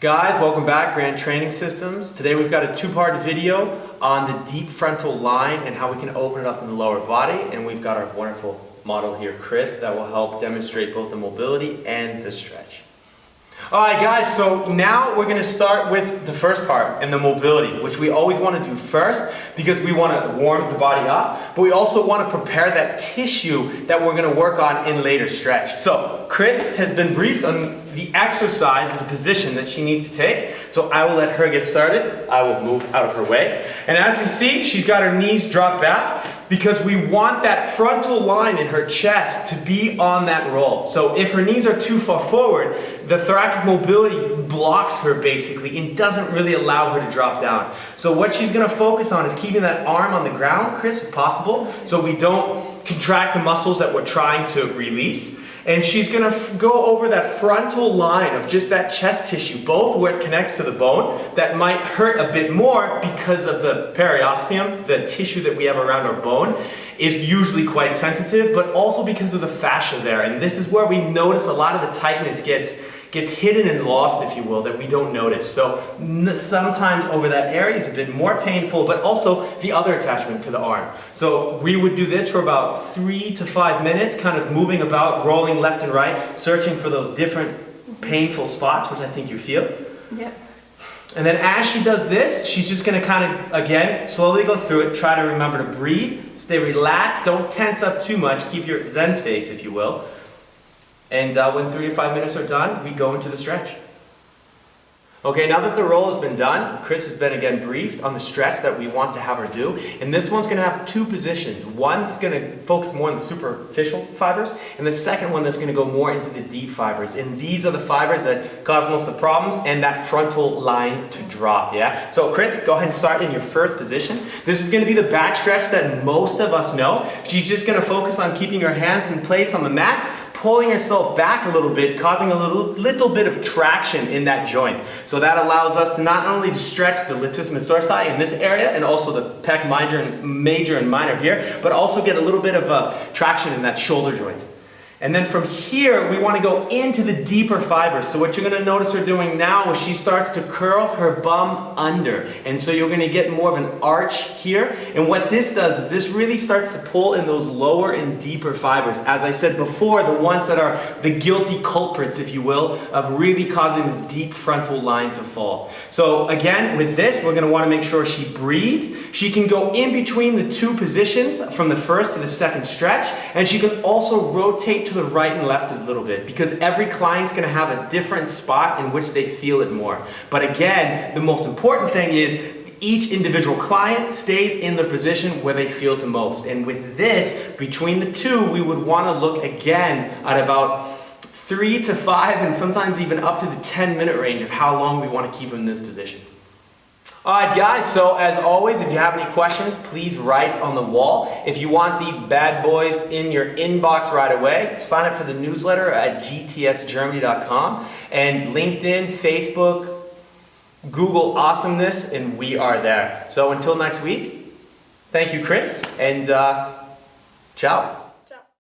Guys, welcome back, Grand Training Systems. Today we've got a two-part video on the deep frontal line and how we can open it up in the lower body. And we've got our wonderful model here, Chris, that will help demonstrate both the mobility and the stretch. Alright guys, so now we're going to start with the first part and the mobility, which we always want to do first because we want to warm the body up, but we also want to prepare that tissue that we're going to work on in later stretch. So Chris has been briefed on the exercise, the position that she needs to take, so I will let her get started. I will move out of her way. And as we see, she's got her knees dropped back because we want that frontal line in her chest to be on that roll. So if her knees are too far forward, the thoracic mobility blocks her basically and doesn't really allow her to drop down. So what she's going to focus on is keeping that arm on the ground, Chris, if possible, so we don't contract the muscles that we're trying to release. And she's going to go over that frontal line of just that chest tissue, both where it connects to the bone, that might hurt a bit more because of the periosteum, the tissue that we have around our bone, is usually quite sensitive, but also because of the fascia there. And this is where we notice a lot of the tightness gets hidden and lost, if you will, that we don't notice. So sometimes over that area is a bit more painful, but also the other attachment to the arm. So we would do this for about 3 to 5 minutes, kind of moving about, rolling left and right, searching for those different painful spots, which I think you feel. Yep. And then as she does this, she's just going to kind of, again, slowly go through it, try to remember to breathe, stay relaxed, don't tense up too much, keep your Zen face, if you will. And when 3 to 5 minutes are done, we go into the stretch. Okay, now that the roll has been done, Chris has been again briefed on the stretch that we want to have her do. And this one's going to have two positions. One's going to focus more on the superficial fibers, and the second one that's going to go more into the deep fibers. And these are the fibers that cause most of the problems and that frontal line to drop, yeah? So Chris, go ahead and start in your first position. This is going to be the back stretch that most of us know. She's just going to focus on keeping her hands in place on the mat, pulling herself back a little bit, causing a little bit of traction in that joint. So that allows us to not only stretch the latissimus dorsi in this area and also the pec major and minor here, but also get a little bit of traction in that shoulder joint. And then from here, we want to go into the deeper fibers. So what you're going to notice her doing now is she starts to curl her bum under. And so you're going to get more of an arch here. And what this does is this really starts to pull in those lower and deeper fibers. As I said before, the ones that are the guilty culprits, if you will, of really causing this deep frontal line to fall. So again, with this, we're going to want to make sure she breathes. She can go in between the two positions from the first to the second stretch. And she can also rotate to the right and left a little bit because every client's going to have a different spot in which they feel it more. But again, the most important thing is each individual client stays in their position where they feel it the most. And with this, between the two, we would want to look again at about 3 to 5 and sometimes even up to the 10-minute range of how long we want to keep in this position. Alright guys, so as always, if you have any questions, please write on the wall. If you want these bad boys in your inbox right away, sign up for the newsletter at gtsgermany.com and LinkedIn, Facebook, Google Awesomeness, and we are there. So until next week, thank you Chris, and ciao.